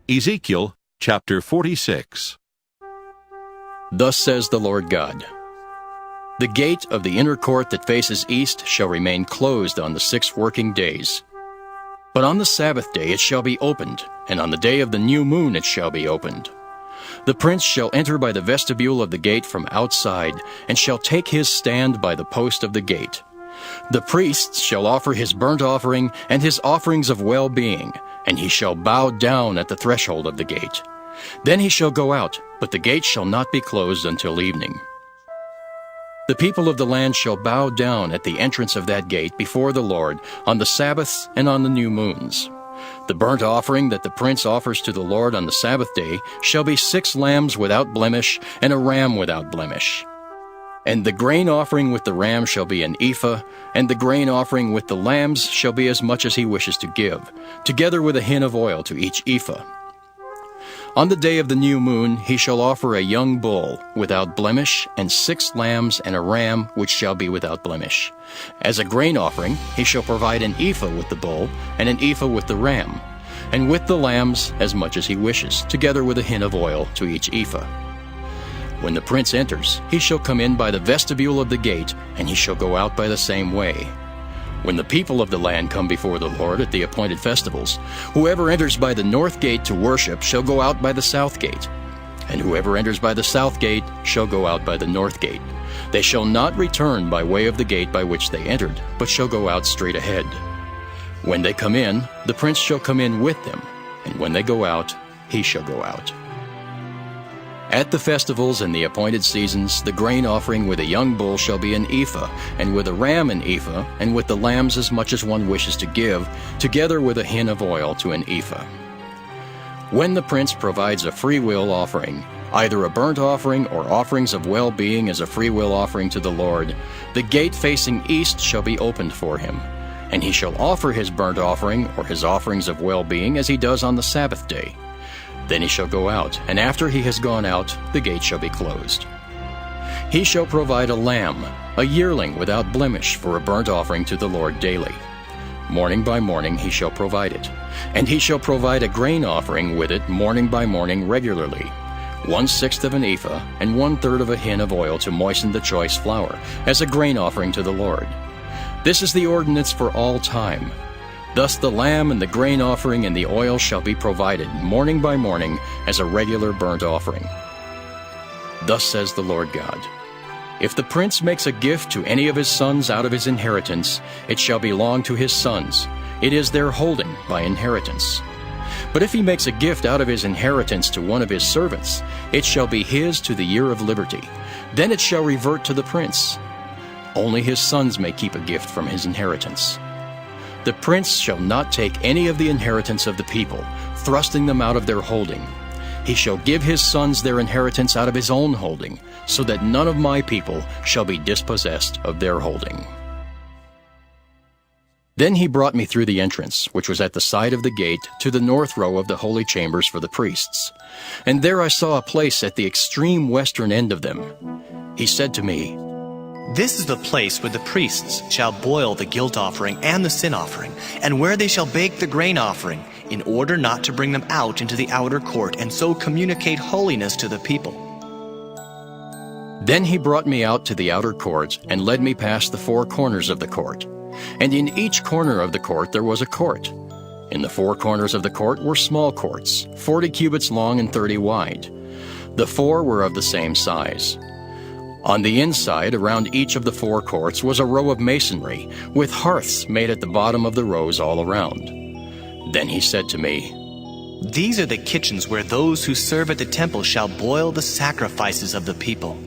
Ezekiel chapter 46. Thus says the Lord God, The gate of the inner court that faces east shall remain closed on the 6 working days. But on the Sabbath day it shall be opened, and on the day of the new moon it shall be opened. The prince shall enter by the vestibule of the gate from outside, and shall take his stand by the post of the gate. The priest shall offer his burnt offering and his offerings of well-being, and he shall bow down at the threshold of the gate. Then he shall go out, but the gate shall not be closed until evening. The people of the land shall bow down at the entrance of that gate before the Lord on the Sabbaths and on the new moons. The burnt offering that the prince offers to the Lord on the Sabbath day shall be 6 lambs without blemish and a ram without blemish. And the grain offering with the ram shall be an ephah, and the grain offering with the lambs shall be as much as he wishes to give, together with a hin of oil to each ephah. On the day of the new moon he shall offer a young bull without blemish, and 6 lambs and a ram which shall be without blemish. As a grain offering he shall provide an ephah with the bull, and an ephah with the ram, and with the lambs as much as he wishes, together with a hin of oil to each ephah. When the prince enters, he shall come in by the vestibule of the gate, and he shall go out by the same way. When the people of the land come before the Lord at the appointed festivals, whoever enters by the north gate to worship shall go out by the south gate, and whoever enters by the south gate shall go out by the north gate. They shall not return by way of the gate by which they entered, but shall go out straight ahead. When they come in, the prince shall come in with them, and when they go out, he shall go out. At the festivals and the appointed seasons, the grain offering with a young bull shall be an ephah, and with a ram an ephah, and with the lambs as much as one wishes to give, together with a hin of oil to an ephah. When the prince provides a freewill offering, either a burnt offering or offerings of well-being as a freewill offering to the Lord, the gate facing east shall be opened for him, and he shall offer his burnt offering or his offerings of well-being as he does on the Sabbath day. Then he shall go out, and after he has gone out, the gate shall be closed. He shall provide a lamb, a yearling without blemish, for a burnt offering to the Lord daily. Morning by morning he shall provide it. And he shall provide a grain offering with it morning by morning regularly, 1/6 of an ephah, and 1/3 of a hin of oil to moisten the choice flour, as a grain offering to the Lord. This is the ordinance for all time. Thus the lamb and the grain offering and the oil shall be provided morning by morning as a regular burnt offering. Thus says the Lord God, If the prince makes a gift to any of his sons out of his inheritance, it shall belong to his sons. It is their holding by inheritance. But if he makes a gift out of his inheritance to one of his servants, it shall be his to the year of liberty. Then it shall revert to the prince. Only his sons may keep a gift from his inheritance. The prince shall not take any of the inheritance of the people, thrusting them out of their holding. He shall give his sons their inheritance out of his own holding, so that none of my people shall be dispossessed of their holding. Then he brought me through the entrance, which was at the side of the gate, to the north row of the holy chambers for the priests. And there I saw a place at the extreme western end of them. He said to me, This is the place where the priests shall boil the guilt offering and the sin offering, and where they shall bake the grain offering, in order not to bring them out into the outer court, and so communicate holiness to the people. Then he brought me out to the outer court, and led me past the 4 corners of the court. And in each corner of the court there was a court. In the 4 corners of the court were small courts, 40 cubits long and 30 wide. The 4 were of the same size. On the inside, around each of the 4 courts, was a row of masonry, with hearths made at the bottom of the rows all around. Then he said to me, These are the kitchens where those who serve at the temple shall boil the sacrifices of the people.